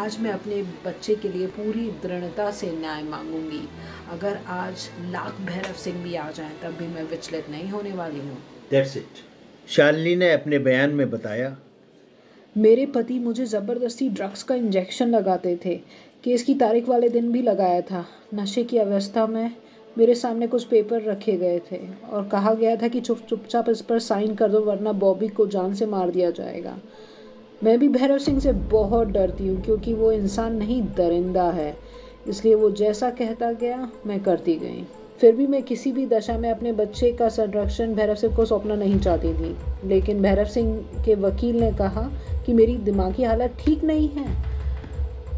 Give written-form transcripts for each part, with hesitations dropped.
आज मैं अपने बच्चे के लिए पूरी दृढ़ता से न्याय मांगूंगी। अगर आज लाख भैरव सिंह भी आ जाएं तब भी मैं विचलित नहीं होने वाली हूँ। That's it. शालिनी ने अपने बयान में बताया, मेरे पति मुझे ज़बरदस्ती ड्रग्स का इंजेक्शन लगाते थे। केस की तारीख वाले दिन भी लगाया था। नशे की अवस्था में मेरे सामने कुछ पेपर रखे गए थे और कहा गया था कि चुपचाप इस पर साइन कर दो वरना बॉबी को जान से मार दिया जाएगा। मैं भी भैरव सिंह से बहुत डरती हूँ क्योंकि वो इंसान नहीं दरिंदा है, इसलिए वो जैसा कहता गया मैं करती गई। फिर भी मैं किसी भी दशा में अपने बच्चे का संरक्षण भैरव सिंह को सौंपना नहीं चाहती थी, लेकिन भैरव सिंह के वकील ने कहा कि मेरी दिमागी हालत ठीक नहीं है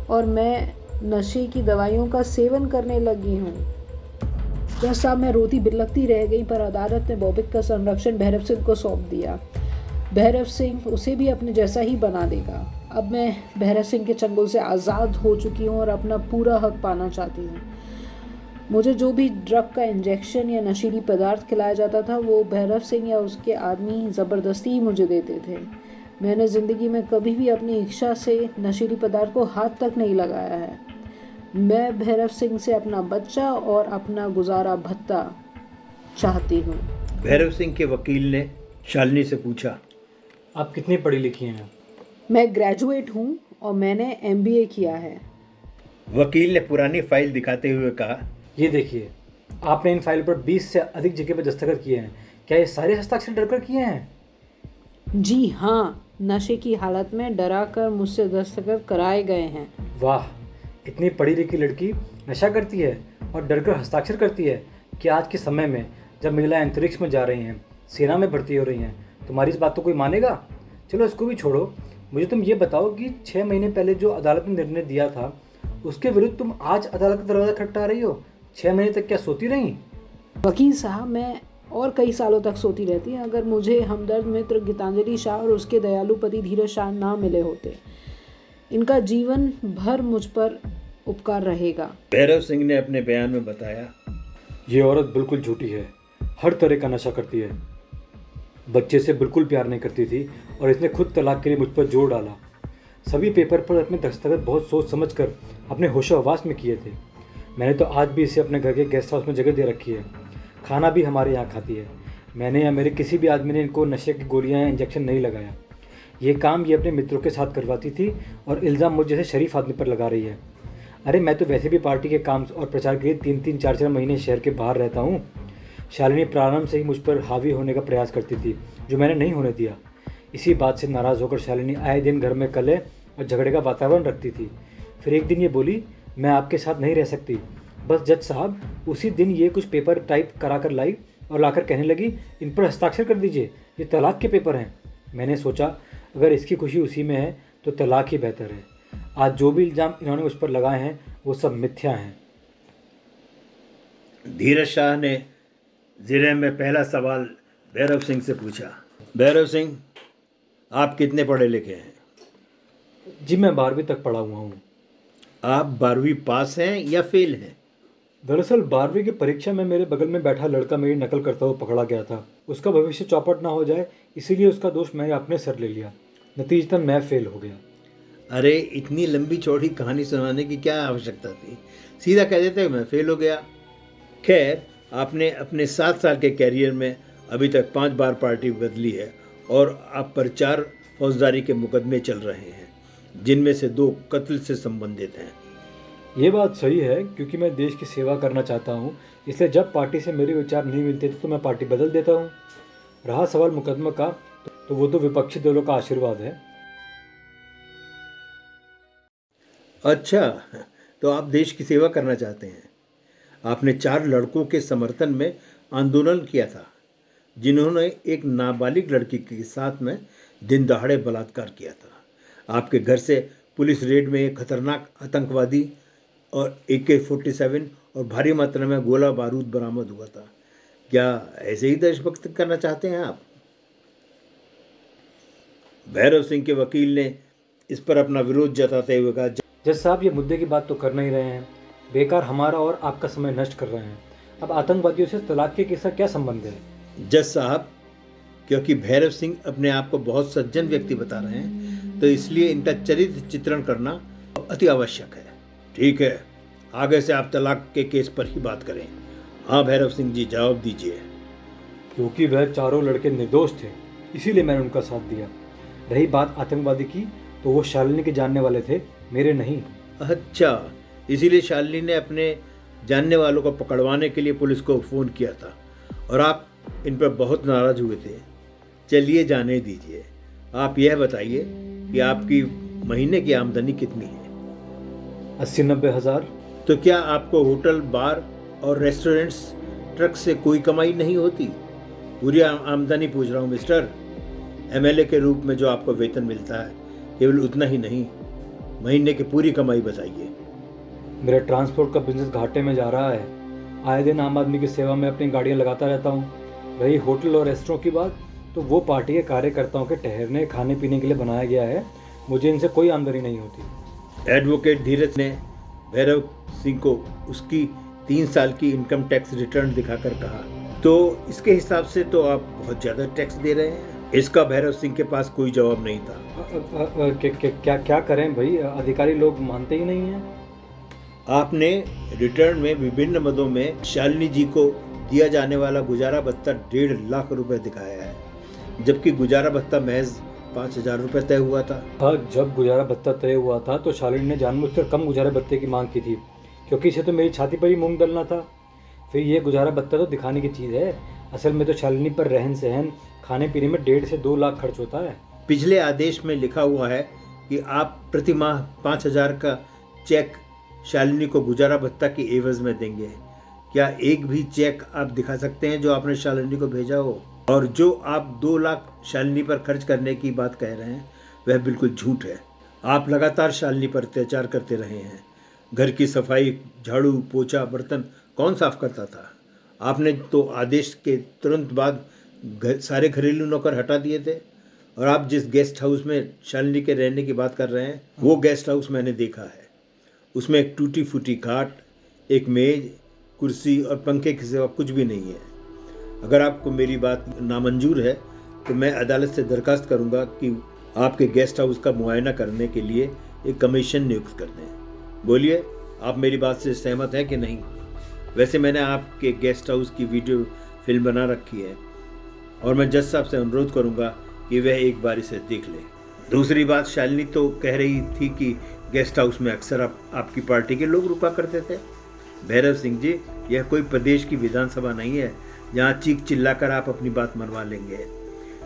और मैं नशे की दवाइयों का सेवन करने लगी हूँ। जज साहब, मैं रोती बिलखती रह गई पर अदालत ने बॉबिक का संरक्षण भैरव सिंह को सौंप दिया। भैरव सिंह उसे भी अपने जैसा ही बना देगा। अब मैं भैरव सिंह के चंगुल से आज़ाद हो चुकी हूँ और अपना पूरा हक पाना चाहती हूँ। मुझे जो भी ड्रग का इंजेक्शन या नशीली पदार्थ खिलाया जाता था वो भैरव सिंह या उसके आदमी ज़बरदस्ती ही मुझे देते थे। मैंने ज़िंदगी में कभी भी अपनी इच्छा से नशीली पदार्थ को हाथ तक नहीं लगाया है। मैं भैरव सिंह से अपना बच्चा और अपना गुजारा भत्ता चाहती हूँ। भैरव सिंह के वकील ने शालिनी से पूछा, आप कितनी पढ़ी लिखी हैं? मैं ग्रेजुएट हूँ और मैंने MBA किया है। वकील ने पुरानी फाइल दिखाते हुए कहा, ये देखिए, आपने इन फाइल पर 20 से अधिक जगह पर दस्तखत किए हैं। क्या ये सारे हस्ताक्षर डरकर किए हैं? जी हाँ, नशे की हालत में डरा कर मुझसे दस्तखत कराए गए हैं। वाह, इतनी पढ़ी लिखी लड़की नशा करती है और डरकर हस्ताक्षर करती है। क्या आज के समय में जब महिलाएं अंतरिक्ष में जा रही हैं, सेना में भर्ती हो रही हैं, तुम्हारी इस बात को कोई मानेगा? चलो इसको भी छोड़ो, मुझे तुम ये बताओ कि 6 महीने पहले जो अदालत ने निर्णय दिया था उसके विरुद्ध तुम आज अदालत का दरवाज़ा खटखटा रही हो। 6 महीने तक क्या सोती रही? वकील साहब, मैं और कई सालों तक सोती रहती अगर मुझे हमदर्द मित्र गीतांजलि शाह और उसके दयालु पति धीरज शाह ना मिले होते। इनका जीवन भर मुझ पर उपकार रहेगा। भैरव सिंह ने अपने बयान में बताया, ये औरत बिल्कुल झूठी है, हर तरह का नशा करती है। बच्चे से बिल्कुल प्यार नहीं करती थी और इसने खुद तलाक के लिए मुझ पर जोर डाला। सभी पेपर पर अपने दस्तखत बहुत सोच समझ कर अपने होशो हवास में किए थे। मैंने तो आज भी इसे अपने घर के गेस्ट हाउस में जगह दे रखी है। खाना भी हमारे यहाँ खाती है। मैंने या मेरे किसी भी आदमी ने इनको नशे की गोलियाँ या इंजेक्शन नहीं लगाया। ये काम ये अपने मित्रों के साथ करवाती थी और इल्ज़ाम मुझ जैसे शरीफ आदमी पर लगा रही है। अरे मैं तो वैसे भी पार्टी के काम और प्रचार के लिए 3-3, 4-4 महीने शहर के बाहर रहता हूँ। शालिनी प्रारंभ से ही मुझ पर हावी होने का प्रयास करती थी, जो मैंने नहीं होने दिया। इसी बात से नाराज़ होकर शालिनी आए दिन घर में कलह और झगड़े का वातावरण रखती थी। फिर एक दिन ये बोली, मैं आपके साथ नहीं रह सकती। बस जज साहब, उसी दिन ये कुछ पेपर टाइप करा कर लाई और लाकर कहने लगी, इन पर हस्ताक्षर कर दीजिए, ये तलाक के पेपर हैं। मैंने सोचा अगर इसकी खुशी उसी में है तो तलाक ही बेहतर है। आज जो भी इल्ज़ाम इन्होंने मुझ पर लगाए हैं वो सब मिथ्या हैं। धीरज शाह ने जिले में पहला सवाल भैरव सिंह से पूछा, भैरव सिंह, आप कितने पढ़े लिखे हैं? जी मैं 12वीं तक पढ़ा हुआ हूँ। आप 12वीं पास हैं या फेल हैं? दरअसल 12वीं की परीक्षा में मेरे बगल में बैठा लड़का मेरी नकल करता हुआ पकड़ा गया था। उसका भविष्य चौपट ना हो जाए इसीलिए उसका दोष मैंने अपने सर ले लिया। नतीजतन मैं फेल हो गया। अरे इतनी लंबी चौड़ी कहानी सुनाने की क्या आवश्यकता थी? सीधा कह देते मैं फेल हो गया। खैर, आपने अपने 7 साल के कैरियर में अभी तक 5 बार पार्टी बदली है और आप पर 4 फौजदारी के मुकदमे चल रहे हैं, जिनमें से 2 कत्ल से संबंधित हैं। ये बात सही है क्योंकि मैं देश की सेवा करना चाहता हूँ, इसलिए जब पार्टी से मेरे विचार नहीं मिलते थे तो मैं पार्टी बदल देता हूँ। रहा सवाल मुकदमा का, तो वो तो विपक्षी दलों का आशीर्वाद है। अच्छा, तो आप देश की सेवा करना चाहते हैं। आपने 4 लड़कों के समर्थन में आंदोलन किया था, जिन्होंने एक नाबालिग लड़की के साथ में दिन दहाड़े बलात्कार किया था। आपके घर से पुलिस रेड में एक खतरनाक आतंकवादी और AK-47 और भारी मात्रा में गोला बारूद बरामद हुआ था। क्या ऐसे ही देशभक्ति करना चाहते हैं आप? भैरव सिंह के वकील ने इस पर अपना विरोध जताते हुए कहा, जज साहब, ये मुद्दे की बात तो कर नहीं रहे हैं, बेकार हमारा और आपका समय नष्ट कर रहे हैं। अब आतंकवादियों से तलाक के केस का क्या संबंध है? जज साहब, क्योंकि भैरव सिंह अपने आप को बहुत सज्जन व्यक्ति बता रहे हैं, तो इसलिए इनका चरित्र चित्रण करना अति आवश्यक है। ठीक है, आगे से आप तलाक के केस पर ही बात करें। हाँ भैरव सिंह जी, जवाब दीजिए। क्योंकि वह चारों लड़के निर्दोष थे, इसीलिए मैंने उनका साथ दिया। रही बात आतंकवादी की, तो वो शालिनी के जानने वाले थे, मेरे नहीं। अच्छा, इसीलिए शालिनी ने अपने जानने वालों को पकड़वाने के लिए पुलिस को फ़ोन किया था और आप इन पर बहुत नाराज़ हुए थे। चलिए जाने दीजिए, आप यह बताइए कि आपकी महीने की आमदनी कितनी है? 80-90 हज़ार। तो क्या आपको होटल, बार और रेस्टोरेंट्स, ट्रक से कोई कमाई नहीं होती? पूरी आमदनी पूछ रहा हूँ मिस्टर। एमएलए के रूप में जो आपको वेतन मिलता है, केवल उतना ही नहीं, महीने की पूरी कमाई बताइए। मेरा ट्रांसपोर्ट का बिजनेस घाटे में जा रहा है। आए दिन आम आदमी की सेवा में अपनी गाड़ियाँ लगाता रहता हूँ। रही होटल और रेस्टोरेंट की बात, तो वो पार्टी के कार्यकर्ताओं के ठहरने खाने पीने के लिए बनाया गया है। मुझे इनसे कोई आमदनी नहीं होती। एडवोकेट धीरज ने भैरव सिंह को उसकी 3 साल की इनकम टैक्स रिटर्न दिखाकर कहा, तो इसके हिसाब से तो आप बहुत ज़्यादा टैक्स दे रहे हैं। इसका भैरव सिंह के पास कोई जवाब नहीं था। क्या करें भाई, अधिकारी लोग मानते ही नहीं हैं। आपने रिटर्न में विभिन्न मदों में शालिनी जी को दिया जाने वाला गुजारा भत्ता 1.5 लाख रुपए दिखाया है, जबकि गुजारा भत्ता महज 5,000 रुपये तय हुआ था। हाँ, जब गुजारा भत्ता तय हुआ था तो शालिनी ने जानबूझकर कम गुजारा भत्ते की मांग की थी, क्योंकि इसे तो मेरी छाती पर ही मूंग डलना था। फिर ये गुजारा भत्ता तो दिखाने की चीज़ है, असल में तो शालिनी पर रहन सहन, खाने पीने में 1.5 से 2 लाख खर्च होता है। पिछले आदेश में लिखा हुआ है कि आप प्रति माह 5,000 का चेक शालिनी को गुजारा भत्ता की एवज में देंगे। क्या एक भी चेक आप दिखा सकते हैं जो आपने शालिनी को भेजा हो? और जो आप 2 लाख शालिनी पर खर्च करने की बात कह रहे हैं, वह बिल्कुल झूठ है। आप लगातार शालिनी पर अत्याचार करते रहे हैं। घर की सफाई, झाड़ू, पोछा, बर्तन कौन साफ करता था? आपने तो आदेश के तुरंत बाद सारे घरेलू नौकर हटा दिए थे। और आप जिस गेस्ट हाउस में शालिनी के रहने की बात कर रहे हैं, वो गेस्ट हाउस मैंने देखा है। उसमें एक टूटी फूटी खाट, एक मेज, कुर्सी और पंखे के सिवा कुछ भी नहीं है। अगर आपको मेरी बात नामंजूर है तो मैं अदालत से दरखास्त करूंगा कि आपके गेस्ट हाउस का मुआयना करने के लिए एक कमीशन नियुक्त कर दें। बोलिए, आप मेरी बात से सहमत हैं कि नहीं? वैसे मैंने आपके गेस्ट हाउस की वीडियो फिल्म बना रखी है और मैं जज साहब से अनुरोध करूंगा कि वह एक बार इसे देख लें। दूसरी बात, शालिनी तो कह रही थी कि गेस्ट हाउस में अक्सर आपकी पार्टी के लोग रुका करते थे। भैरव सिंह जी, यह कोई प्रदेश की विधानसभा नहीं है जहाँ चीख चिल्लाकर आप अपनी बात मनवा लेंगे।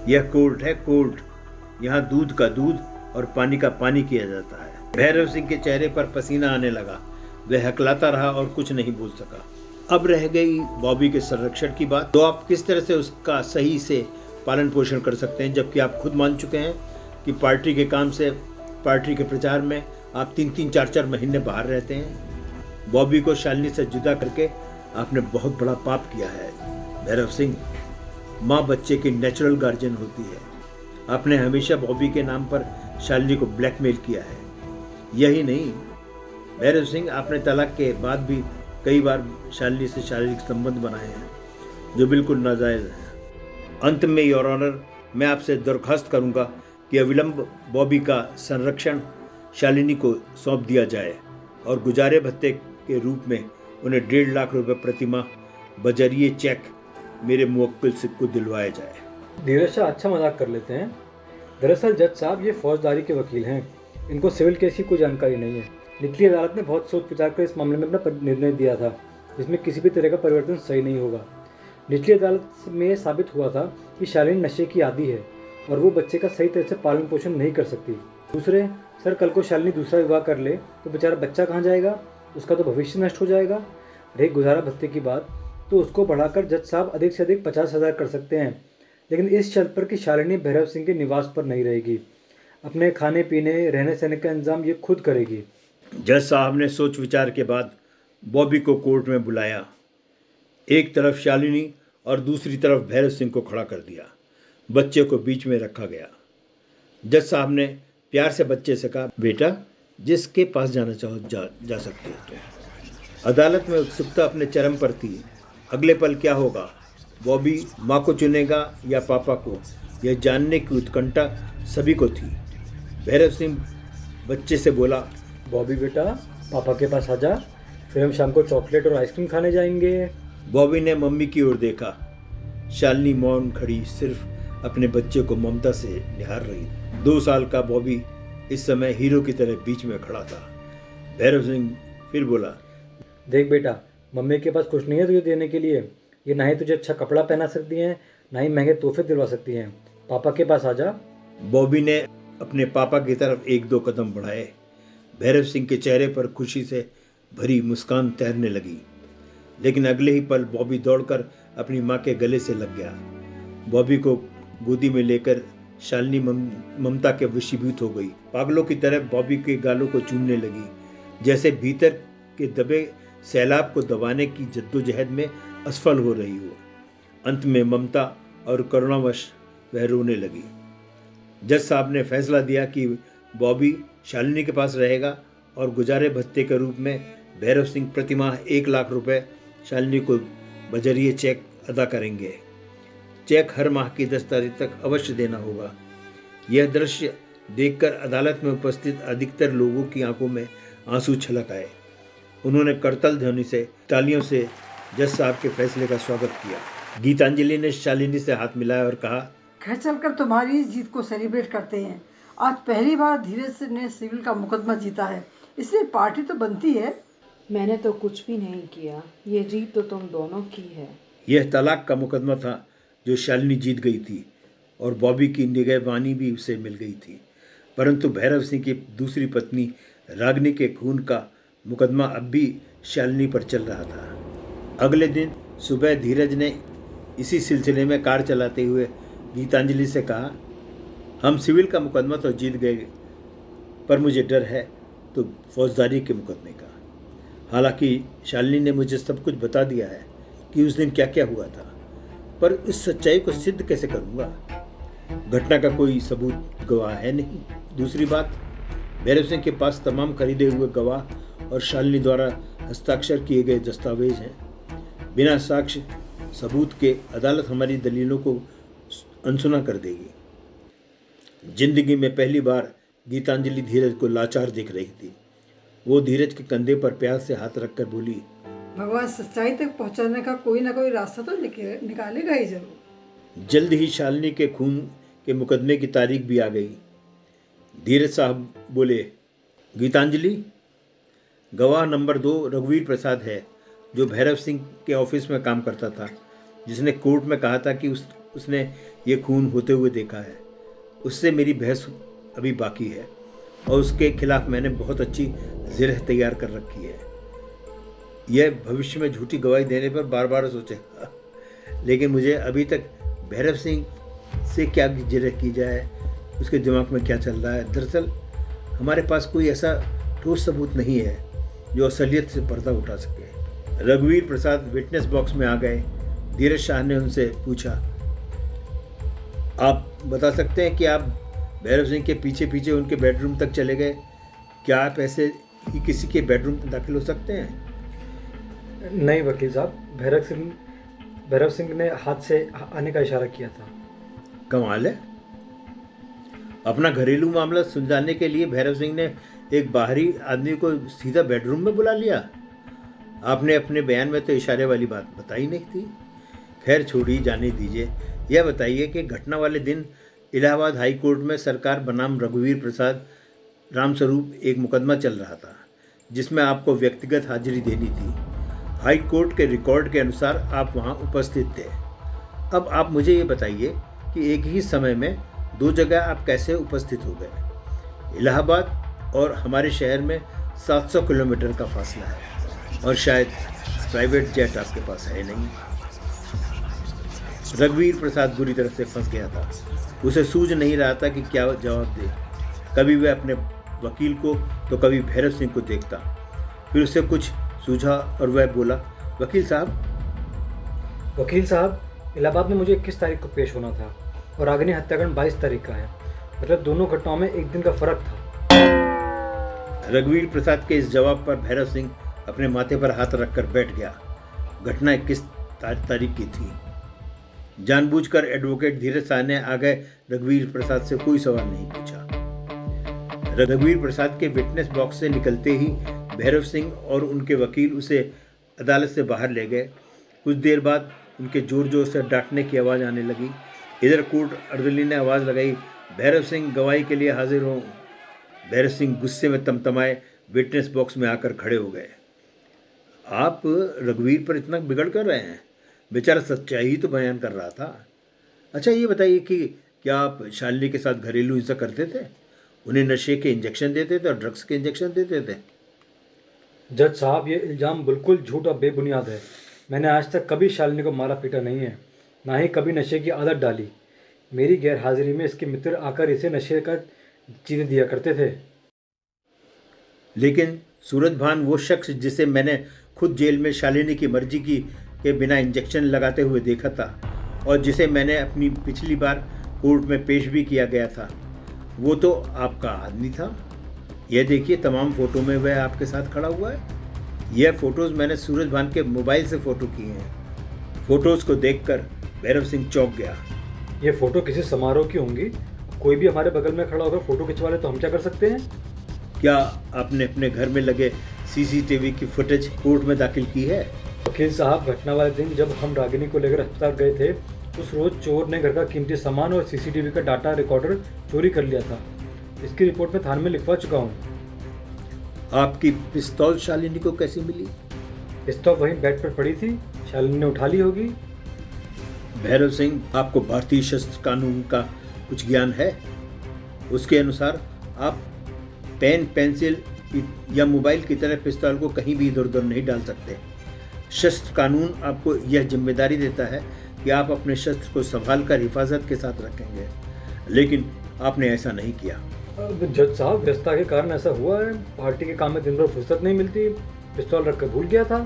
यह कोर्ट है, कोर्ट। यहाँ दूध का दूध और पानी का पानी किया जाता है। भैरव सिंह के चेहरे पर पसीना आने लगा। वह हकलाता रहा और कुछ नहीं बोल सका। अब रह गई बॉबी के संरक्षण की बात, तो आप किस तरह से उसका सही से पालन पोषण कर सकते हैं, जबकि आप खुद मान चुके हैं कि पार्टी के काम से, पार्टी के प्रचार में आप 3-3, 4-4 महीने बाहर रहते हैं। बॉबी को शालिनी से जुदा करके आपने बहुत बड़ा पाप किया है। भैरव सिंह, माँ बच्चे की नेचुरल गार्जियन होती है। आपने हमेशा बॉबी के नाम पर शालिनी को ब्लैकमेल किया है। यही नहीं भैरव सिंह, आपने तलाक के बाद भी कई बार शालिनी से शारीरिक संबंध बनाए हैं, जो बिल्कुल नाजायज़ हैं। अंत में योर ऑनर, मैं आपसे दरख्वास्त करूंगा कि अविलंब बॉबी का संरक्षण शालिनी को सौंप दिया जाए और गुजारे भत्ते के रूप में उन्हें 1.5 लाख रुपए प्रति माह बजरिए चेक मेरे मुवक्किल से को दिलवाया जाए। धीरज शाह अच्छा मजाक कर लेते हैं। दरअसल जज साहब ये फौजदारी के वकील हैं, इनको सिविल केस की कोई जानकारी नहीं है। निचली अदालत ने बहुत सोच विचार कर इस मामले में अपना निर्णय दिया था, जिसमें किसी भी तरह का परिवर्तन सही नहीं होगा। निचली अदालत में साबित हुआ था कि शालिनी नशे की आदी है और वो बच्चे का सही तरह से पालन पोषण नहीं कर सकती। दूसरे, सर कल को शालिनी दूसरा विवाह कर ले तो बेचारा बच्चा कहाँ जाएगा? उसका तो भविष्य नष्ट हो जाएगा। रही गुजारा भत्ते की बात, तो उसको बढ़ाकर जज साहब अधिक से अधिक 50,000 कर सकते हैं, लेकिन इस शर्त पर कि शालिनी भैरव सिंह के निवास पर नहीं रहेगी। अपने खाने पीने, रहने सहने का इंतजाम ये खुद करेगी। जज साहब ने सोच विचार के बाद बॉबी को कोर्ट में बुलाया। एक तरफ शालिनी और दूसरी तरफ भैरव सिंह को खड़ा कर दिया। बच्चे को बीच में रखा गया। जज साहब ने प्यार से बच्चे से कहा, बेटा जिसके पास जाना चाहो जा सकते हो। अदालत में उत्सुकता अपने चरम पर थी। अगले पल क्या होगा? बॉबी माँ को चुनेगा या पापा को, यह जानने की उत्कंठा सभी को थी। भैरव सिंह बच्चे से बोला, बॉबी बेटा, पापा के पास आजा, फिर हम शाम को चॉकलेट और आइसक्रीम खाने जाएंगे। बॉबी ने मम्मी की ओर देखा। शालिनी मौन खड़ी सिर्फ अपने बच्चे को ममता से निहार रही। 2 साल का बॉबी इस समय हीरो की तरह बीच में खड़ा था। भैरव सिंह फिर बोला, देख बेटा, मम्मी के पास कुछ नहीं है तुझे देने के लिए। ये ना ही तुझे अच्छा कपड़ा पहना सकती हैं, ना ही महंगे तोहफे दिलवा सकती हैं। पापा के पास आजा। बॉबी ने अपने पापा की तरफ 1-2 कदम बढ़ाए। भैरव सिंह के चेहरे पर खुशी से भरी मुस्कान तैरने लगी, लेकिन अगले ही पल बॉबी दौड़कर अपनी माँ के गले से लग गया। बॉबी को गोदी में लेकर शालिनी ममता के वशीभूत हो गई। पागलों की तरह बॉबी के गालों को चूमने लगी, जैसे भीतर के दबे सैलाब को दबाने की जद्दोजहद में असफल हो रही हो। अंत में ममता और करुणावश वह रोने लगी। जज साहब ने फैसला दिया कि बॉबी शालिनी के पास रहेगा और गुजारे भत्ते के रूप में भैरव सिंह प्रति माह 1 लाख रुपए शालिनी को बजरिए चेक अदा करेंगे। चेक हर माह की 10 तारीख तक अवश्य देना होगा। यह दृश्य देखकर अदालत में उपस्थित अधिकतर लोगों की आंखों में आंसू छलक आए। उन्होंने करतल ध्वनि से तालियों से जज साहब के फैसले का स्वागत किया। गीतांजलि ने शालिनी से हाथ मिलाया और कहा, घर चलकर तुम्हारी इस जीत को सेलिब्रेट करते हैं। आज पहली बार धीरज ने सिविल का मुकदमा जीता है, इसलिए पार्टी तो बनती है। मैंने तो कुछ भी नहीं किया, ये जीत तो तुम दोनों की है। यह तलाक का मुकदमा था जो शालिनी जीत गई थी और बॉबी की निगहबानी भी उसे मिल गई थी। परंतु भैरव सिंह की दूसरी पत्नी रागिनी के खून का मुकदमा अब भी शालिनी पर चल रहा था। अगले दिन सुबह धीरज ने इसी सिलसिले में कार चलाते हुए गीतांजलि से कहा, हम सिविल का मुकदमा तो जीत गए, पर मुझे डर है तो फौजदारी के मुकदमे का। हालांकि शालिनी ने मुझे सब कुछ बता दिया है कि उस दिन क्या क्या हुआ था, पर इस सच्चाई को सिद्ध कैसे करूंगा? घटना का कोई सबूत गवाह है नहीं। दूसरी बात, भैरव सिंह के पास तमाम खरीदे हुए गवाह और शालिनी द्वारा हस्ताक्षर किए गए दस्तावेज हैं। बिना साक्ष्य सबूत के अदालत हमारी दलीलों को अनसुना कर देगी। जिंदगी में पहली बार गीतांजलि धीरज को लाचार देख रही थी। वो धीरज के कंधे पर प्यार से हाथ रखकर बोली, भगवान सच्चाई तक पहुंचाने का कोई ना कोई रास्ता तो निकालेगा ही जरूर। जल्द ही शालिनी के खून के मुकदमे की तारीख भी आ गई। धीरज साहब बोले, गीतांजलि, गवाह नंबर 2 रघुवीर प्रसाद है, जो भैरव सिंह के ऑफिस में काम करता था, जिसने कोर्ट में कहा था कि उसने ये खून होते हुए देखा है। उससे मेरी बहस अभी बाकी है और उसके खिलाफ मैंने बहुत अच्छी ज़िरह तैयार कर रखी है। यह भविष्य में झूठी गवाही देने पर बार बार सोचेगा, लेकिन मुझे अभी तक भैरव सिंह से क्या ज़िरह की जाए, उसके दिमाग में क्या चल रहा है। दरअसल हमारे पास कोई ऐसा ठोस सबूत नहीं है जो असलियत से पर्दा उठा सके। रघुवीर प्रसाद विटनेस बॉक्स में आ गए। धीरज शाह ने उनसे पूछा, आप बता सकते हैं कि आप भैरव सिंह के पीछे पीछे उनके बेडरूम तक चले गए? क्या आप ऐसे ही किसी के बेडरूम में दाखिल हो सकते हैं? नहीं वकील साहब, भैरव सिंह ने हाथ से आने का इशारा किया था। कमाल है। अपना घरेलू मामला सुलझाने के लिए भैरव सिंह ने एक बाहरी आदमी को सीधा बेडरूम में बुला लिया। आपने अपने बयान में तो इशारे वाली बात बताई नहीं थी। खैर छोड़िए, जाने दीजिए। यह बताइए कि घटना वाले दिन इलाहाबाद हाई कोर्ट में सरकार बनाम रघुवीर प्रसाद रामस्वरूप एक मुकदमा चल रहा था, जिसमें आपको व्यक्तिगत हाजिरी देनी थी। हाई कोर्ट के रिकॉर्ड के अनुसार आप वहां उपस्थित थे। अब आप मुझे ये बताइए कि एक ही समय में 2 जगह आप कैसे उपस्थित हो गए? इलाहाबाद और हमारे शहर में 700 किलोमीटर का फासला है और शायद प्राइवेट जेट आपके पास है नहीं। रघुवीर प्रसाद बुरी तरह से फंस गया था। उसे सूझ नहीं रहा था कि क्या जवाब दे। कभी वह अपने वकील को तो कभी भैरव सिंह को देखता। फिर उसे कुछ सूझा और वह बोला, वकील साहब, इलाहाबाद में मुझे 21 तारीख को पेश होना था और रागिनी हत्याकांड 22 तारीख का है। मतलब दोनों घटनाओं में एक दिन का फर्क था। रघुवीर प्रसाद के इस जवाब पर भैरव सिंह अपने माथे पर हाथ रखकर बैठ गया। घटना 21 तारीख की थी। जानबूझकर एडवोकेट धीरज शाह ने आगे रघुवीर प्रसाद से कोई सवाल नहीं पूछा। रघुवीर प्रसाद के विटनेस बॉक्स से निकलते ही भैरव सिंह और उनके वकील उसे अदालत से बाहर ले गए। कुछ देर बाद उनके जोर जोर से डांटने की आवाज़ आने लगी। इधर कोर्ट अर्दली ने आवाज़ लगाई, भैरव सिंह गवाही के लिए हाजिर हों। भैरव सिंह गुस्से में तमतमाए विटनेस बॉक्स में आकर खड़े हो गए। आप रघुवीर पर इतना बिगड़ कर रहे हैं? बेचारा सच्चाई ही तो बयान कर रहा था। अच्छा ये बताइए कि क्या आप शालिनी के साथ घरेलू हिंसा करते थे? उन्हें नशे के इंजेक्शन देते थे और ड्रग्स के इंजेक्शन देते थे? जज साहब, ये इल्ज़ाम बिल्कुल झूठ और बेबुनियाद है। मैंने आज तक कभी शालिनी को मारा पीटा नहीं है, ना ही कभी नशे की आदत डाली। मेरी गैर हाजिरी में इसके मित्र आकर इसे नशे का चीज़ें दिया करते थे। लेकिन सूरजभान वो शख्स जिसे मैंने खुद जेल में शालिनी की मर्जी के बिना इंजेक्शन लगाते हुए देखा था और जिसे मैंने अपनी पिछली बार कोर्ट में पेश भी किया गया था, वो तो आपका आदमी था। यह देखिए, तमाम फ़ोटो में वह आपके साथ खड़ा हुआ है। यह फ़ोटोज़ मैंने सूरजभान के मोबाइल से फ़ोटो किए हैं। फ़ोटोज़ को देखकर भैरव सिंह चौंक गया। ये फ़ोटो किसी समारोह की होंगी। कोई भी हमारे बगल में खड़ा होकर फ़ोटो खिंचवा ले तो हम क्या कर सकते हैं? क्या आपने अपने घर में लगे सीसीटीवी की फुटेज कोर्ट में दाखिल की है? वकील साहब, घटना वाले दिन जब हम रागिनी को लेकर अस्पताल गए थे, उस रोज़ चोर ने घर का कीमती सामान और सीसीटीवी का डाटा रिकॉर्डर चोरी कर लिया था। इसकी रिपोर्ट मैं थाने में लिखवा चुका हूँ। आपकी पिस्तौल शालिनी को कैसे मिली? पिस्तौल वहीं बेड पर पड़ी थी, शालिनी ने उठा ली होगी। भैरव सिंह, आपको भारतीय शस्त्र कानून का कुछ ज्ञान है? उसके अनुसार आप पेन, पेंसिल या मोबाइल की तरह पिस्तौल को कहीं भी इधर उधर नहीं डाल सकते। शस्त्र कानून आपको यह जिम्मेदारी देता है कि आप अपने शस्त्र को संभाल कर हिफाजत के साथ रखेंगे, लेकिन आपने ऐसा नहीं किया। जज साहब, व्यस्तता के कारण ऐसा हुआ है। पार्टी के काम में दिन भर फुर्सत नहीं मिलती। पिस्तौल रख कर भूल गया था।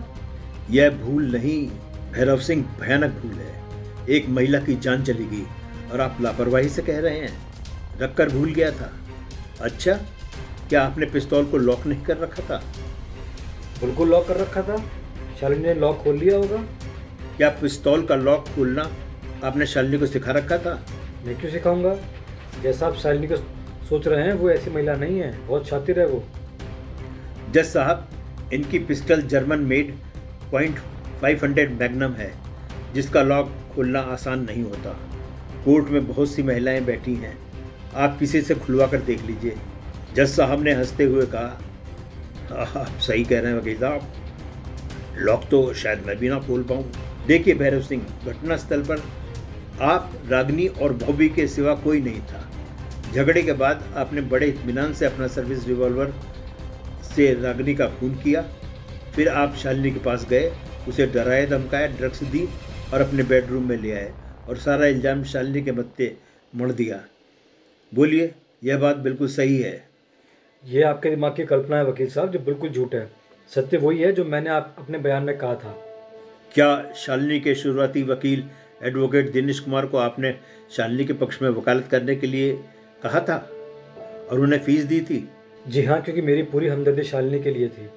यह भूल नहीं भैरव सिंह, भयानक भूल है। एक महिला की जान चली गई और आप लापरवाही से कह रहे हैं रख कर भूल गया था। अच्छा, क्या आपने पिस्तौल को लॉक नहीं कर रखा था? बिल्कुल लॉक कर रखा था। शालिनी ने लॉक खोल लिया होगा। क्या पिस्तौल का लॉक खोलना आपने शालिनी को सिखा रखा था? मैं क्यों सिखाऊंगा? जैसा आप शालिनी को सोच रहे हैं, वो ऐसी महिला नहीं है। बहुत शातिर है वो। जज साहब, इनकी पिस्टल जर्मन मेड .500 मैग्नम है, जिसका लॉक खोलना आसान नहीं होता। कोर्ट में बहुत सी महिलाएं बैठी हैं, आप किसी से खुलवा कर देख लीजिए। जज साहब ने हंसते हुए कहा, आप सही कह रहे हैं वकील साहब, लॉक तो शायद मैं भी ना खोल पाऊँ। देखिए भैरव सिंह, घटनास्थल पर आप, रागिनी और बॉबी के सिवा कोई नहीं था। झगड़े के बाद आपने बड़े इत्मीनान से अपना सर्विस रिवॉल्वर से रागिनी का खून किया। फिर आप शालिनी के पास गए, उसे डराया धमकाया, ड्रग्स दी और अपने बेडरूम में ले आए और सारा इल्ज़ाम शालिनी के मत्थे मढ़ दिया। बोलिए, यह बात बिल्कुल सही है? ये आपके दिमाग की कल्पना है वकील साहब, जो बिल्कुल झूठ है। सत्य वही है जो मैंने आप अपने बयान में कहा था। क्या शालिनी के शुरुआती वकील एडवोकेट दिनेश कुमार को आपने शालिनी के पक्ष में वकालत करने के लिए कहा था और उन्हें फीस दी थी? जी हाँ, क्योंकि मेरी पूरी हमदर्दी शालिनी के लिए थी,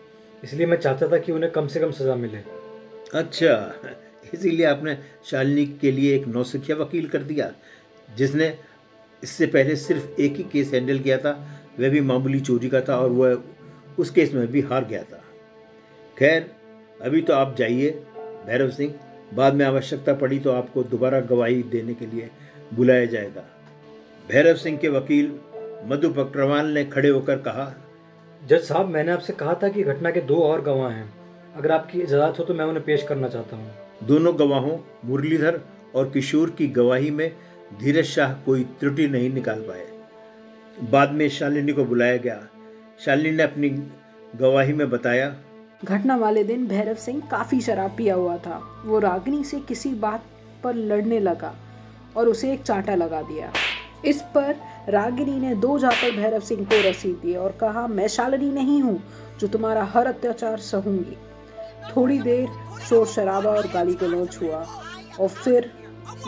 इसलिए मैं चाहता था कि उन्हें कम से कम सज़ा मिले। अच्छा, इसीलिए आपने शालिनी के लिए एक नौसिखिया वकील कर दिया, जिसने इससे पहले सिर्फ एक ही केस हैंडल किया था, वह भी मामूली चोरी का था और वह उस केस में भी हार गया था। खैर, अभी तो आप जाइए भैरव सिंह, बाद में आवश्यकता पड़ी तो आपको दोबारा गवाही देने के लिए बुलाया जाएगा। भैरव सिंह के वकील मधु बकरवाल ने खड़े होकर कहा, जज साहब, मैंने आपसे कहा था कि घटना के 2 और गवाह हैं। अगर आपकी इजाज़त हो तो मैं उन्हें पेश करना चाहता हूँ। दोनों गवाहों मुरलीधर और किशोर की गवाही में धीरज शाह कोई त्रुटि नहीं निकाल पाए। बाद में शालिनी को बुलाया गया। शालिनी ने अपनी गवाही में बताया, घटना वाले दिन भैरव सिंह काफी शराब पिया हुआ था। वो रागिनी से किसी बात पर लड़ने लगा और उसे एक चांटा लगा दिया। इस पर रागिनी ने 2 जाकर भैरव सिंह को रसीद दी और कहा, मैं शालिनी नहीं हूँ जो तुम्हारा हर अत्याचार सहूंगी। थोड़ी देर शोर शराबा और गाली गलौज हुआ और फिर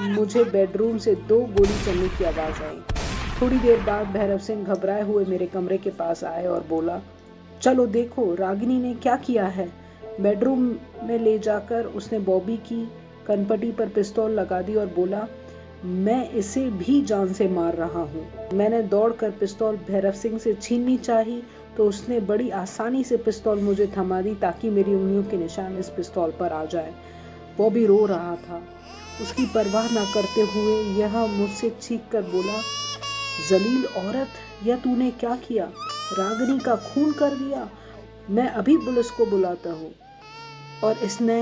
मुझे बेडरूम से 2 गोली चलने की आवाज आई। थोड़ी देर बाद भैरव सिंह घबराए हुए मेरे कमरे के पास आए और बोला, चलो देखो रागिनी ने क्या किया है। बेडरूम में ले जाकर उसने बॉबी की कनपटी पर पिस्तौल लगा दी और बोला, मैं इसे भी जान से मार रहा हूँ। मैंने दौड़कर पिस्तौल भैरव सिंह से छीननी चाही तो उसने बड़ी आसानी से पिस्तौल मुझे थमा दी ताकि मेरी उंगलियों के निशान इस पिस्तौल पर आ जाए। बॉबी रो रहा था। उसकी परवाह न करते हुए यह मुझसे चीख कर बोला, जलील औरत, यह तूने क्या किया? रागिनी का खून कर दिया। मैं अभी पुलिस को बुलाता हूँ। और इसने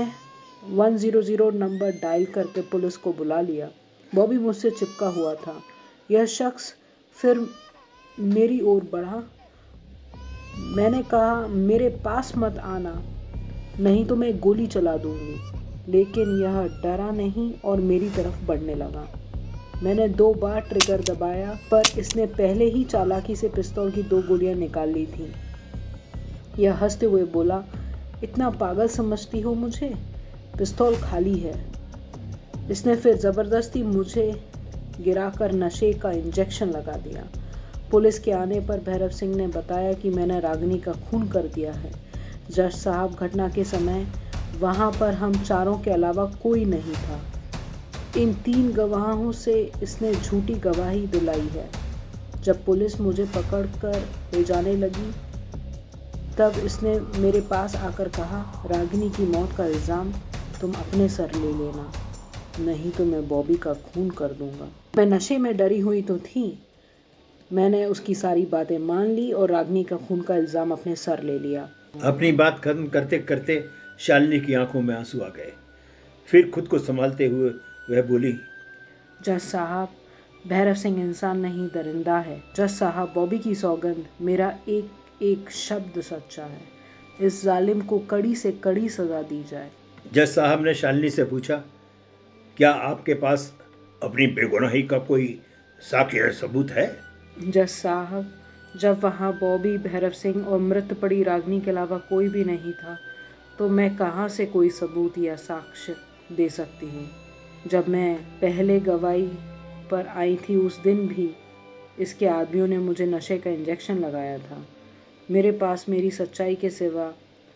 100 नंबर डायल करके पुलिस को बुला लिया। बॉबी मुझसे चिपका हुआ था। यह शख्स फिर मेरी ओर बढ़ा। मैंने कहा, मेरे पास मत आना, नहीं तो मैं गोली चला दूंगी। लेकिन यह डरा नहीं और मेरी तरफ बढ़ने लगा। मैंने 2 बार ट्रिगर दबाया पर इसने पहले ही चालाकी से पिस्तौल की 2 गोलियां निकाल ली थी। यह हंसते हुए बोला, इतना पागल समझती हो मुझे? पिस्तौल खाली है। इसने फिर जबरदस्ती मुझे गिराकर नशे का इंजेक्शन लगा दिया। पुलिस के आने पर भैरव सिंह ने बताया कि मैंने रागिनी का खून कर दिया है। जज साहब, घटना के समय वहां पर हम चारों के अलावा कोई नहीं था। इन 3 गवाहों से इसने झूठी गवाही दिलाई है। जब पुलिस मुझे पकड़कर ले जाने लगी तब इसने मेरे पास आकर कहा, रागिनी की मौत का इल्ज़ाम तुम अपने सर ले लेना, नहीं तो मैं बॉबी का खून कर दूंगा। मैं नशे में डरी हुई तो थी। मैंने उसकी सारी बातें मान ली और रागिनी का खून का इल्ज़ाम अपने सर ले लिया। अपनी बात खत्म करते करते शालिनी की आंखों में आंसू आ गए। फिर खुद को संभालते हुए वह बोली, जज साहब, भैरव सिंह इंसान नहीं दरिंदा है। जज साहब, बॉबी की सौगंध, मेरा एक एक शब्द सच्चा है। इस जालिम को कड़ी से कड़ी सजा दी जाए। जज साहब ने शालिनी से पूछा, क्या आपके पास अपनी बेगुनाही का कोई साक्ष्य या सबूत है? जज साहब, जब वहाँ बॉबी, भैरव सिंह और मृत पड़ी रागिनी के अलावा कोई भी नहीं था तो मैं कहाँ से कोई सबूत या साक्ष्य दे सकती हूँ? जब मैं पहले गवाही पर आई थी उस दिन भी इसके आदमियों ने मुझे नशे का इंजेक्शन लगाया था। मेरे पास मेरी सच्चाई के सिवा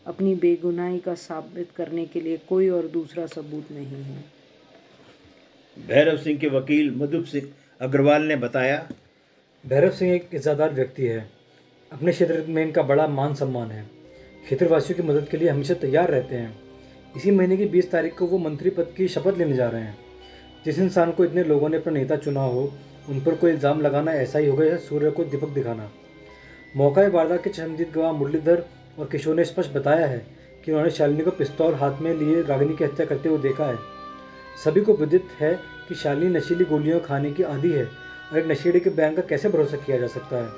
अपनी बेगुनाही का साबित करने के लिए कोई और दूसरा सबूत नहीं है। भैरव सिंह के वकील मधुप सिंह अग्रवाल ने बताया, भैरव सिंह एक इज़्ज़तदार व्यक्ति है। अपने क्षेत्र में इनका बड़ा मान सम्मान है। क्षेत्रवासियों की मदद के लिए हमेशा तैयार रहते हैं। इसी महीने की 20 तारीख को वो मंत्री पद की शपथ लेने जा रहे हैं। जिस इंसान को इतने लोगों ने अपना नेता चुना हो उन पर कोई इल्ज़ाम लगाना ऐसा ही होगा जैसे सूर्य को दीपक दिखाना। मौका वारदात के चश्मदीद गवाह मुरलीधर और किशोर ने स्पष्ट बताया है कि उन्होंने शालिनी को पिस्तौल हाथ में लिए रागिनी की हत्या करते हुए देखा है। सभी को विदित है कि शालिनी नशीली गोलियां खाने की आदी है और एक नशेड़ी के बयान का कैसे भरोसा किया जा सकता है।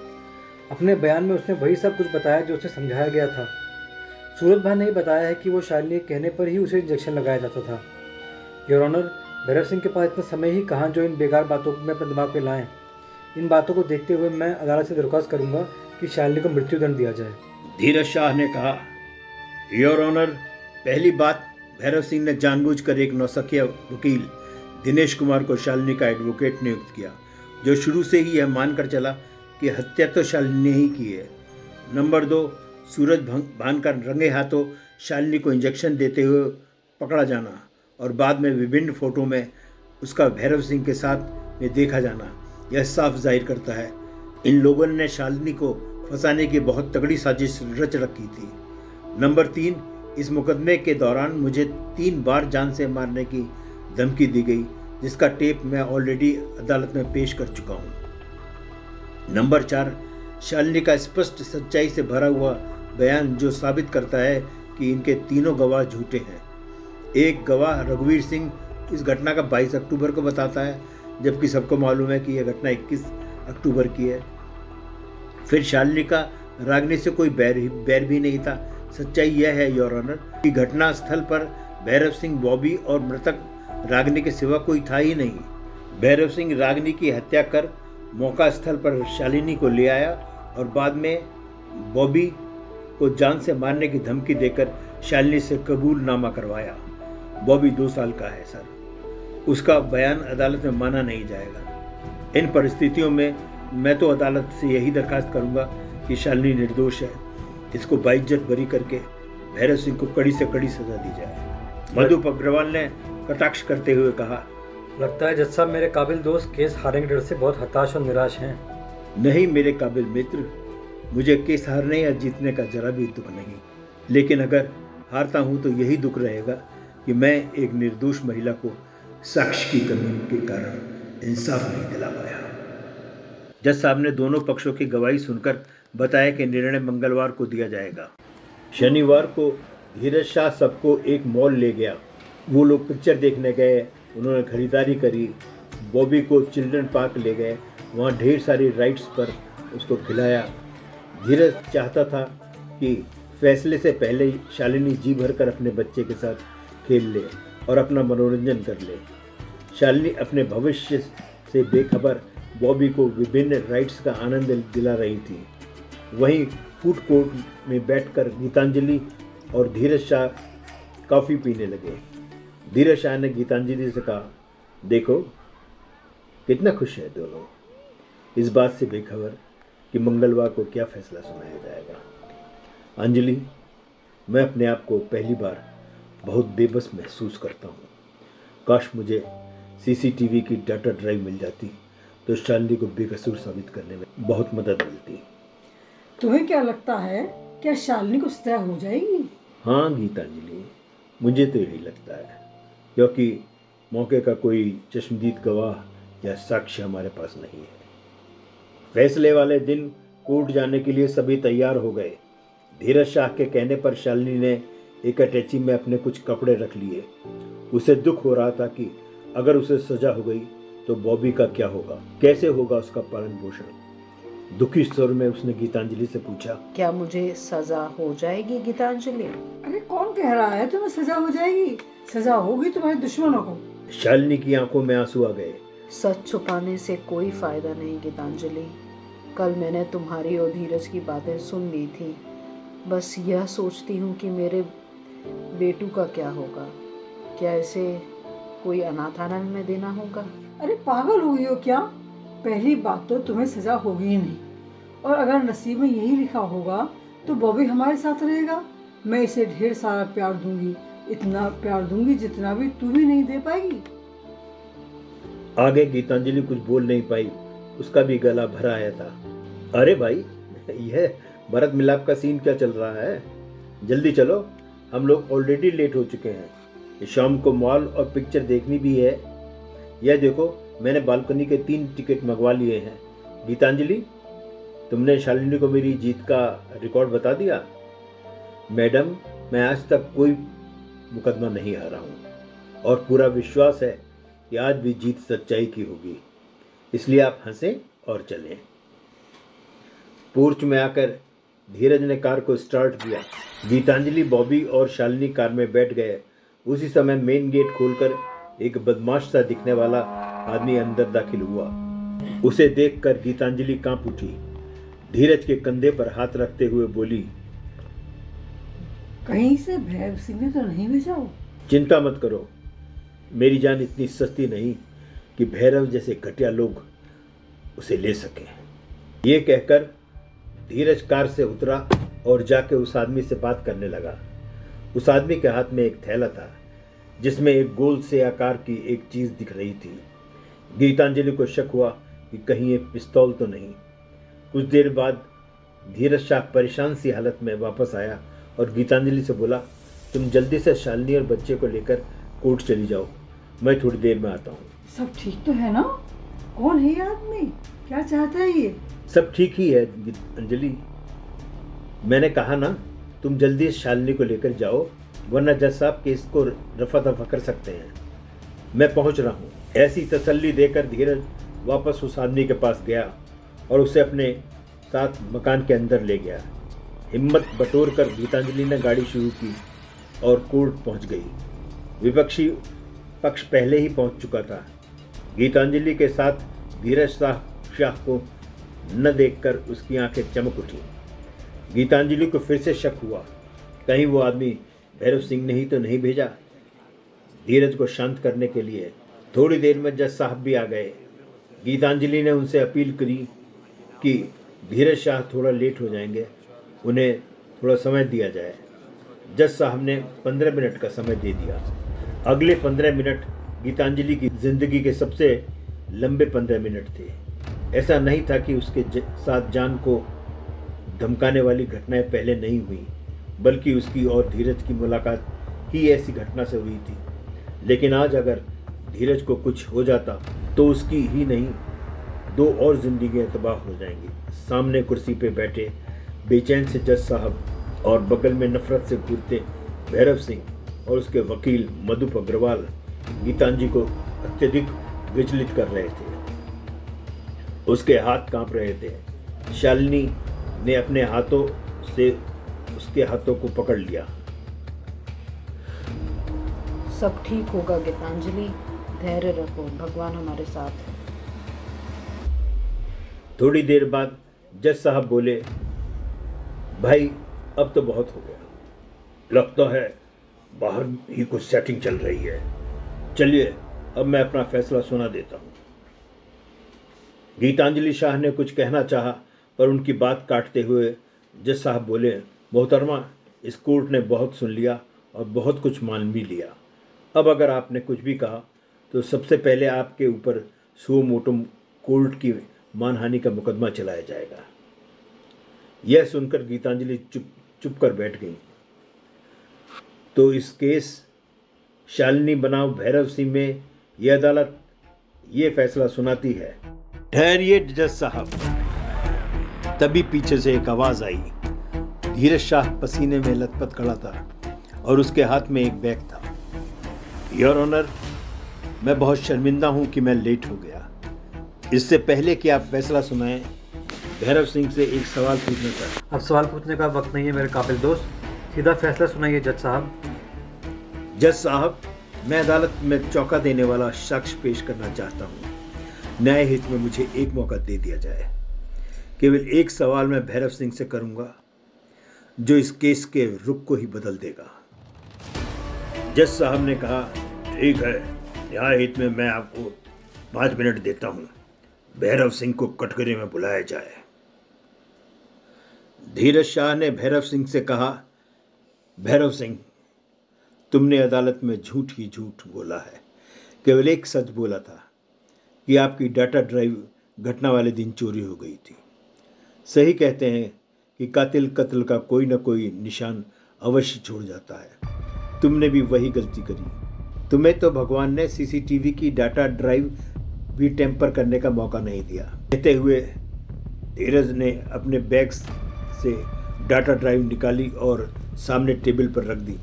अपने बयान में उसने वही सब कुछ बताया जो उसे समझाया गया था। सूरज भाई ने ही बताया है कि वो शालिनी के कहने पर ही उसे इंजेक्शन लगाया जाता था। योर ऑनर, भैरव सिंह के पास इतना समय ही कहाँ जो इन बेकार बातों में अपने दिमाग में लाएं। इन बातों को देखते हुए मैं अदालत से दरख्वास्त करूंगा कि शालिनी को मृत्युदंड दिया जाए। धीरज शाह ने कहा, योर ऑनर, पहली बात, भैरव सिंह ने जानबूझकर एक नौसिखिया वकील दिनेश कुमार को शालिनी का एडवोकेट नियुक्त किया, जो शुरू से ही यह मानकर चला कि हत्या तो शालिनी ने ही की है। नंबर 2, सूरज भान का रंगे हाथों शालिनी को इंजेक्शन देते हुए पकड़ा जाना और बाद में विभिन्न फोटो में उसका भैरव सिंह के साथ में देखा जाना यह साफ जाहिर करता है इन लोगों ने शालिनी को फंसाने की बहुत तगड़ी साजिश रच रखी थी। नंबर 3, इस मुकदमे के दौरान मुझे 3 बार जान से मारने की धमकी दी गई, जिसका टेप मैं ऑलरेडी अदालत में पेश कर चुका हूँ। नंबर 4, शालिनी का स्पष्ट सच्चाई से भरा हुआ बयान जो साबित करता है कि इनके तीनों गवाह झूठे हैं। एक गवाह रघुवीर सिंह इस घटना का 22 अक्टूबर को बताता है, जबकि सबको मालूम है कि यह घटना 21 अक्टूबर की है। फिर शालिनी का रागिनी से कोई बैर भी नहीं था। सच्चाई यह है योर ऑनर कि घटना स्थल पर भैरव सिंह, बॉबी और मृतक रागिनी के सिवा कोई था ही नहीं। भैरव सिंह रागिनी की हत्या कर मौका स्थल पर शालिनी को ले आया और बाद में बॉबी को जान से मारने की धमकी देकर शालिनी से कबूलनामा करवाया। बॉबी 2 साल का है सर, उसका बयान अदालत में माना नहीं जाएगा। इन परिस्थितियों में मैं तो अदालत से यही दरखास्त करूंगा कि शालिनी निर्दोष है, इसको बाइज्जत बरी करके भैरव सिंह को कड़ी से कड़ी सजा दी जाए। मधुप अग्रवाल ने कटाक्ष करते हुए कहा, लगता है जज साहब मेरे काबिल दोस्त केस हारने के डर से बहुत हताश और निराश हैं। नहीं मेरे काबिल मित्र, मुझे केस हारने या जीतने का जरा भी दुख नहीं, लेकिन अगर हारता हूँ तो यही दुख रहेगा कि मैं एक निर्दोष महिला को साक्ष्य की कमी के कारण इंसाफ नहीं दिला पाया। जज साहब ने दोनों पक्षों की गवाही सुनकर बताया कि निर्णय मंगलवार को दिया जाएगा। शनिवार को धीरज शाह सबको एक मॉल ले गया। वो लोग पिक्चर देखने गए, उन्होंने खरीदारी करी। बॉबी को चिल्ड्रन पार्क ले गए, वहाँ ढेर सारी राइड्स पर उसको खिलाया। धीरज चाहता था कि फैसले से पहले ही शालिनी जी भरकर अपने बच्चे के साथ खेल ले और अपना मनोरंजन कर ले। शालिनी अपने भविष्य से बेखबर बॉबी को विभिन्न राइड्स का आनंद दिला रही थी। वहीं फूड कोर्ट में बैठकर गीतांजलि और धीरज शाह कॉफ़ी पीने लगे। धीरज शाह ने गीतांजलि से कहा, देखो कितना खुश है दोनों, इस बात से बेखबर कि मंगलवार को क्या फैसला सुनाया जाएगा। अंजलि, मैं अपने आप को पहली बार बहुत बेबस महसूस करता हूँ। काश मुझे सीसीटीवी की डाटा ड्राइव मिल जाती तो शालिनी को बेकसूर साबित करने में बहुत मदद मिलती। तुम्हें क्या लगता है, क्या शालिनी को सजा हो जाएगी? हाँ गीतांजलि, मुझे तो यही लगता है, क्योंकि मौके का कोई चश्मदीद गवाह या साक्ष्य हमारे पास नहीं है। फैसले वाले दिन कोर्ट जाने के लिए सभी तैयार हो गए। धीरज शाह के कहने पर शालिनी ने एक अटैची में अपने कुछ कपड़े रख लिए। उसे दुख हो रहा था कि अगर उसे सजा हो गई तो बॉबी का क्या होगा, कैसे होगा उसका पालन पोषण। दुखी स्वर में उसने गीतांजलि से पूछा, क्या मुझे सजा हो जाएगी गीतांजलि? अरे कौन कह रहा है तुम्हें सजा हो जाएगी? सजा होगी तुम्हारे दुश्मनों को। शालिनी की आंखों में आंसू आ गए। सच छुपाने से कोई फायदा नहीं गीतांजलि। कल मैंने तुम्हारी और धीरज की बातें सुन ली थी। बस यह सोचती हूँ कि मेरे बेटू का क्या होगा। क्या इसे कोई अनाथालय में देना होगा? अरे पागल हुई हो क्या? पहली बात तो तुम्हें सजा होगी ही नहीं, और अगर नसीब में यही लिखा होगा तो बॉबी हमारे साथ रहेगा। मैं इसे ढेर सारा प्यार दूंगी, इतना प्यार दूंगी जितना भी तू भी नहीं दे पाएगी। आगे गीतांजलि कुछ बोल नहीं पाई, उसका भी गला भरा आया था। अरे भाई, यह भरत मिलाप का सीन क्या चल रहा है? जल्दी चलो, हम लोग ऑलरेडी लेट हो चुके हैं। शाम को मॉल और पिक्चर देखनी भी है। यह देखो, मैंने बालकनी के 3 टिकट मंगवा लिए हैं। गीतांजलि, तुमने शालिनी को मेरी जीत का रिकॉर्ड बता दिया? मैडम, मैं आज तक कोई मुकदमा नहीं हारा हूँ और पूरा विश्वास है कि आज भी जीत सच्चाई की होगी, इसलिए आप हंसें और चलें। पोर्च में आकर धीरज ने कार को स्टार्ट किया। गीतांजलि, बॉबी और शालिनी कार में बैठ गए। उसी समय मेन गेट खोलकर एक बदमाश सा दिखने वाला आदमी अंदर दाखिल हुआ। उसे देखकर गीतांजलि कांप उठी। धीरज के कंधे पर हाथ रखते हुए बोली, कहीं से भैरव सिंह ने तो नहीं भेजा हो? चिंता मत करो, मेरी जान इतनी सस्ती नहीं कि भैरव जैसे घटिया लोग उसे ले सके। ये कहकर धीरज कार से उतरा और जाके उस आदमी से बात करने लगा। उस आदमी के हाथ में एक थैला था जिसमें एक गोल से आकार की एक चीज दिख रही थी। गीतांजलि को शक हुआ कि कहीं ये पिस्तौल तो नहीं। कुछ देर बाद धीरज शाह परेशान सी हालत में वापस आया और गीतांजलि से बोला, तुम जल्दी से शालिनी और बच्चे को लेकर कोर्ट चली जाओ, मैं थोड़ी देर में आता हूँ। सब ठीक तो है ना? कौन है ये आदमी? क्या चाहता है ये? सब ठीक ही है अंजलि, मैंने कहा ना, तुम जल्दी शालिनी को लेकर जाओ, वरना जज साहब केस को रफा दफा कर सकते हैं। मैं पहुंच रहा हूँ। ऐसी तसल्ली देकर धीरज वापस उस आदमी के पास गया और उसे अपने साथ मकान के अंदर ले गया। हिम्मत बटोर कर गीतांजलि ने गाड़ी शुरू की और कोर्ट पहुंच गई। विपक्षी पक्ष पहले ही पहुंच चुका था। गीतांजलि के साथ धीरज शाह को न देखकर उसकी आंखें चमक उठी। गीतांजलि को फिर से शक हुआ, कहीं वो आदमी भैरव सिंह ने ही तो नहीं भेजा। धीरज को शांत करने के लिए थोड़ी देर में जज साहब भी आ गए। गीतांजलि ने उनसे अपील करी कि धीरज शाह थोड़ा लेट हो जाएंगे, उन्हें थोड़ा समय दिया जाए। जज साहब ने 15 मिनट का समय दे दिया। अगले 15 मिनट गीतांजलि की जिंदगी के सबसे लंबे 15 मिनट थे। ऐसा नहीं था कि उसके साथ जान को धमकाने वाली घटनाएं पहले नहीं हुई, बल्कि उसकी और धीरज की मुलाकात ही ऐसी घटना से हुई थी। लेकिन आज अगर धीरज को कुछ हो जाता तो उसकी ही नहीं, 2 और जिंदगियां तबाह हो जाएंगी। सामने कुर्सी पे बैठे बेचैन से जज साहब और बगल में नफरत से घूरते भैरव सिंह और उसके वकील मधुप अग्रवाल गीतांजलि को अत्यधिक विचलित कर रहे थे। उसके हाथ कांप रहे थे। शालिनी ने अपने हाथों से उसके हाथों को पकड़ लिया। सब ठीक होगा गीतांजलि, धैर्य रखो, भगवान हमारे साथ है। थोड़ी देर बाद जज साहब बोले, भाई अब तो बहुत हो गया, लगता है बाहर ही कुछ सेटिंग चल रही है। चलिए अब मैं अपना फैसला सुना देता हूं। गीतांजलि शाह ने कुछ कहना चाहा, पर उनकी बात काटते हुए जज साहब बोले, मोहतरमा, इस कोर्ट ने बहुत सुन लिया और बहुत कुछ मान भी लिया। अब अगर आपने कुछ भी कहा तो सबसे पहले आपके ऊपर सुओ मोटो कोर्ट की मानहानि का मुकदमा चलाया जाएगा। यह सुनकर गीतांजलि चुप कर बैठ गई। तो इस केस शालिनी बनाम भैरव सिंह में यह अदालत ये फैसला सुनाती है। ठहरिए जज साहब। तभी पीछे से एक आवाज आई। धीरज शाह पसीने में लथपथ खड़ा था और उसके हाथ में एक बैग था। योर ऑनर, मैं बहुत शर्मिंदा हूं कि मैं लेट हो गया। इससे पहले कि आप फैसला सुनाएं, भैरव सिंह से एक सवाल पूछना चाहता। अब सवाल पूछने का वक्त नहीं है मेरे काबिल दोस्त, सीधा फैसला सुनाइए जज साहब। जज साहब, मैं अदालत में चौंका देने वाला शख्स पेश करना चाहता हूँ। न्याय हित में मुझे एक मौका दे दिया जाए। केवल एक सवाल मैं भैरव सिंह से करूंगा जो इस केस के रुख को ही बदल देगा। जज साहब ने कहा, ठीक है, न्याय हित में मैं आपको 5 मिनट देता हूं। भैरव सिंह को कटघरे में बुलाया जाए। धीरज शाह ने भैरव सिंह से कहा, भैरव सिंह, तुमने अदालत में झूठ ही झूठ बोला है। केवल एक सच बोला था कि आपकी डाटा ड्राइव घटना वाले दिन चोरी हो गई थी। सही कहते हैं कि कातिल कत्ल का कोई न कोई निशान अवश्य छोड़ जाता है। तुमने भी वही गलती करी। तुम्हें तो भगवान ने सीसीटीवी की डाटा ड्राइव भी टेम्पर करने का मौका नहीं दिया। कहते हुए धीरज ने अपने बैग से डाटा ड्राइव निकाली और सामने टेबल पर रख दी।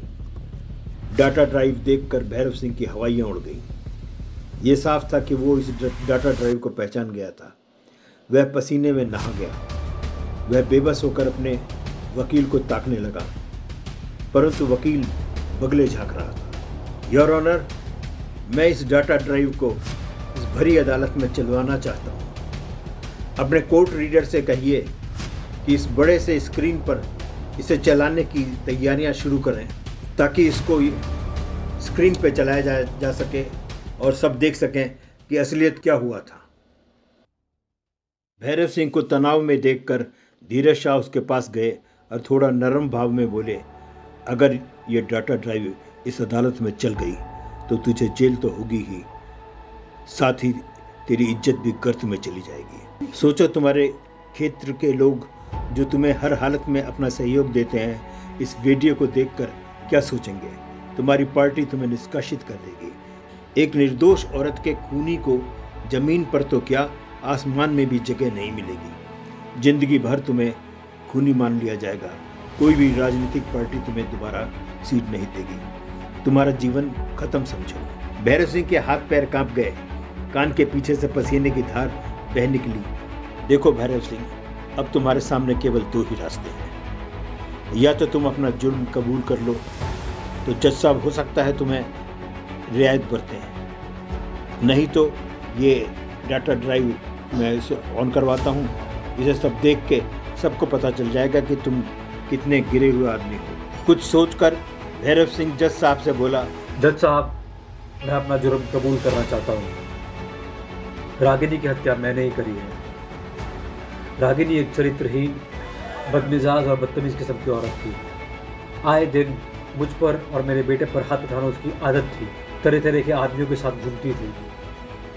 डाटा ड्राइव देखकर भैरव सिंह की हवाइयाँ उड़ गईं। ये साफ था कि वो इस डाटा ड्राइव को पहचान गया था। वह पसीने में नहा गया। वह बेबस होकर अपने वकील को ताकने लगा, परंतु वकील बगले झांक रहा था। योर ऑनर, मैं इस डाटा ड्राइव को इस भरी अदालत में चलवाना चाहता हूँ। अपने कोर्ट रीडर से कहिए कि इस बड़े से स्क्रीन पर इसे चलाने की तैयारियां शुरू करें, ताकि इसको स्क्रीन पे चलाया जा सके और सब देख सकें कि असलियत क्या हुआ था। भैरव सिंह को तनाव में देखकर धीरज शाह उसके पास गए और थोड़ा नरम भाव में बोले, अगर ये डाटा ड्राइव इस अदालत में चल गई तो तुझे जेल तो होगी ही, साथ ही तेरी इज्जत भी गर्त में चली जाएगी। सोचो, तुम्हारे क्षेत्र के लोग जो तुम्हें हर हालत में अपना सहयोग देते हैं, इस वीडियो को देखकर क्या सोचेंगे? तुम्हारी पार्टी तुम्हें निष्कासित कर देगी। एक निर्दोष औरत के खूनी को जमीन पर तो क्या, आसमान में भी जगह नहीं मिलेगी। जिंदगी भर तुम्हें खूनी मान लिया जाएगा। कोई भी राजनीतिक पार्टी तुम्हें दोबारा सीट नहीं देगी। तुम्हारा जीवन खत्म समझो। भैरव सिंह के हाथ पैर कांप गए। कान के पीछे से पसीने की धार बह निकली। देखो भैरव सिंह, अब तुम्हारे सामने केवल 2 ही रास्ते हैं। या तो तुम अपना जुर्म कबूल कर लो, तो जज साहब हो सकता है तुम्हें रियायत बरतें, नहीं तो ये डाटा ड्राइव मैं इसे ऑन करवाता हूँ। इसे सब देख के सबको पता चल जाएगा कि तुम कितने गिरे हुए आदमी हो। कुछ सोचकर भैरव सिंह जज साहब से बोला, जज साहब, मैं अपना जुर्म कबूल करना चाहता हूँ। रागिनी की हत्या मैंने ही करी है। रागिनी एक चरित्रहीन, बदमिजाज और बदतमीज किस्म की औरत थी। आए दिन मुझ पर और मेरे बेटे पर हाथ उठाना उसकी आदत थी। तरह तरह के आदमियों के साथ घूमती थी।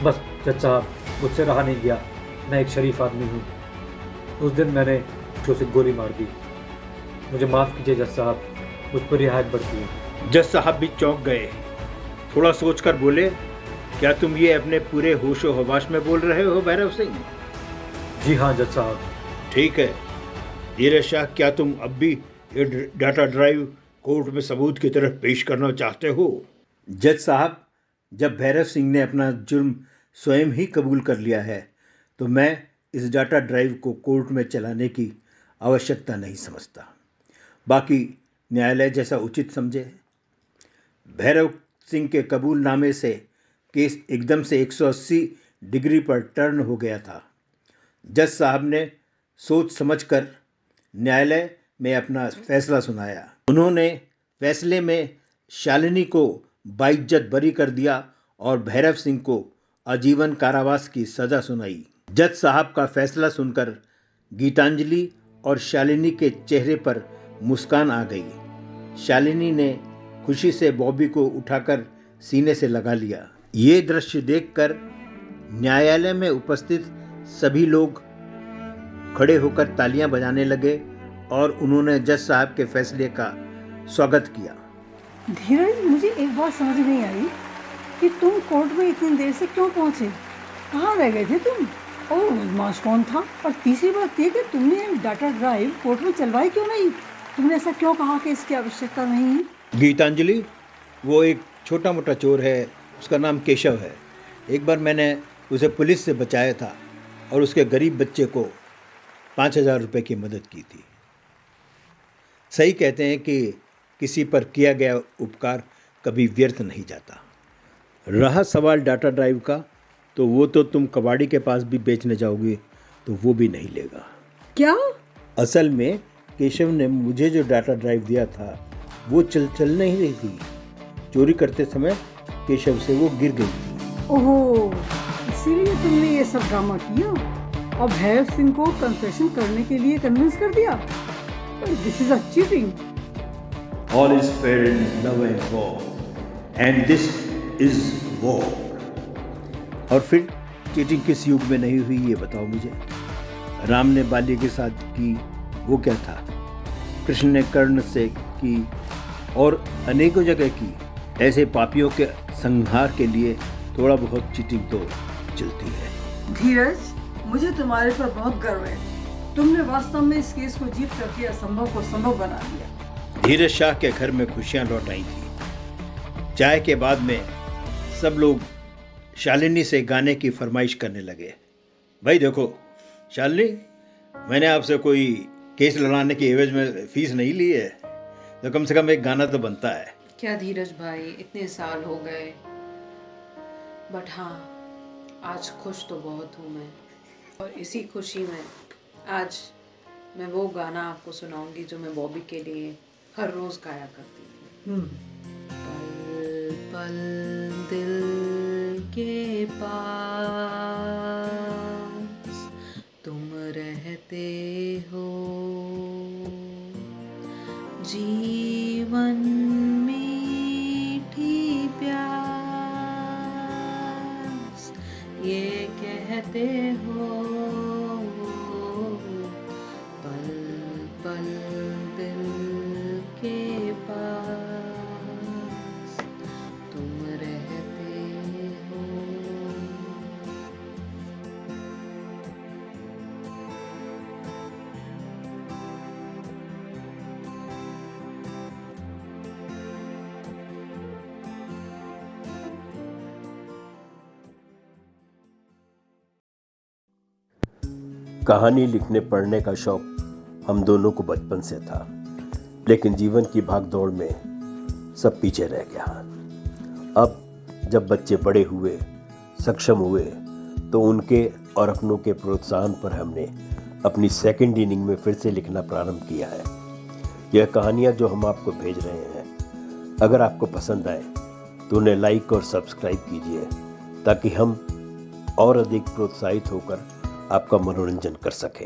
बस जज साहब, मुझसे रहा नहीं गया। मैं एक शरीफ आदमी हूँ। उस दिन मैंने उसे गोली मार दी। मुझे माफ़ कीजिए जज साहब, मुझ पर रियायत बढ़ती है। जज साहब भी चौंक गए। थोड़ा सोचकर बोले, क्या तुम ये अपने पूरे होशो हवास में बोल रहे हो भैरव सिंह? जी हाँ जज साहब। ठीक है धीरज शाह, क्या तुम अब भी ये डाटा ड्राइव कोर्ट में सबूत की तरह पेश करना चाहते हो? जज साहब, जब भैरव सिंह ने अपना जुर्म स्वयं ही कबूल कर लिया है तो मैं इस डाटा ड्राइव को कोर्ट में चलाने की आवश्यकता नहीं समझता। बाकी न्यायालय जैसा उचित समझे। भैरव सिंह के कबूलनामे से केस एकदम से 180 डिग्री पर टर्न हो गया था। जज साहब ने सोच समझकर न्यायालय में अपना फैसला सुनाया। उन्होंने फैसले में शालिनी को बाइज्जत बरी कर दिया और भैरव सिंह को आजीवन कारावास की सजा सुनाई। जज साहब का फैसला सुनकर गीतांजलि और शालिनी के चेहरे पर मुस्कान आ गई। शालिनी ने खुशी से बॉबी को उठाकर सीने से लगा लिया। ये दृश्य देखकर न्यायालय में उपस्थित सभी लोग खड़े होकर तालियां बजाने लगे और उन्होंने जज साहब के फैसले का स्वागत किया। धीरज, मुझे एक बात समझ नहीं आई कि तुम कोर्ट में इतनी देर से क्यों पहुंचे? कहाँ रह गए थे तुम? और बदमाश कौन था? और तीसरी बात ये कि तुमने डाटा ड्राइव कोर्ट में चलवाई क्यों नहीं? तुमने ऐसा क्यों कहा कि इसकी आवश्यकता नहीं है? गीतांजलि, वो एक छोटा मोटा चोर है, उसका नाम केशव है। एक बार मैंने उसे पुलिस से बचाया था और उसके गरीब बच्चे को 5,000 रुपये की मदद की थी। सही कहते हैं कि किसी पर किया गया उपकार कभी व्यर्थ नहीं जाता। रहा सवाल डाटा ड्राइव का, तो वो तो तुम कबाड़ी के पास भी बेचने जाओगे तो वो भी नहीं लेगा। क्या? असल में केशव ने मुझे जो डाटा ड्राइव दिया था वो चल नहीं रही थी। चोरी करते समय केशव से वो गिर गई थी। ओहो, इसीलिए तुमने ये सब ड्रामा किया और भैरव सिंह को कन्फेशन करने के लिए कन्विंस कर दिया। This is a cheating. All is fair in love and war, and this is war. और फिर चीटिंग किस युग में नहीं हुई ये बताओ मुझे। राम ने बाली के साथ की, वो क्या था? कृष्ण ने कर्ण से की और अनेकों जगह की। ऐसे पापियों के संहार के लिए थोड़ा बहुत चीटिंग तो चलती है। धीरज, मुझे तुम्हारे पर बहुत गर्व है। तुमने वास्तव में इस केस को जीत करके असंभव को संभव बना दिया। धीरज शाह के घर में खुशियां लौट आई थी। चाय के बाद में सब लोग शालिनी से गाने की फरमाइश करने लगे। भाई देखो शालिनी, मैंने आपसे कोई केस लड़ाने के एवज में फीस नहीं ली है, तो कम से कम एक गाना तो बनता है। क्या धीरज भाई, इतने साल हो गए, बट हाँ आज खुश तो बहुत हूँ मैं। और इसी खुशी में आज मैं वो गाना आपको सुनाऊंगी जो मैं बॉबी के लिए हर रोज गाया करती थी। पल पल दिल के पास तुम रहते हो, जीवन मीठी प्यास ये कहते हो। पल पल दिल के पास तुम रहते हो। कहानी लिखने पढ़ने का शौक हम दोनों को बचपन से था, लेकिन जीवन की भागदौड़ में सब पीछे रह गया। अब जब बच्चे बड़े हुए, सक्षम हुए, तो उनके और अपनों के प्रोत्साहन पर हमने अपनी सेकंड इनिंग में फिर से लिखना प्रारंभ किया है। यह कहानियाँ जो हम आपको भेज रहे हैं, अगर आपको पसंद आए तो उन्हें लाइक और सब्सक्राइब कीजिए, ताकि हम और अधिक प्रोत्साहित होकर आपका मनोरंजन कर सकें।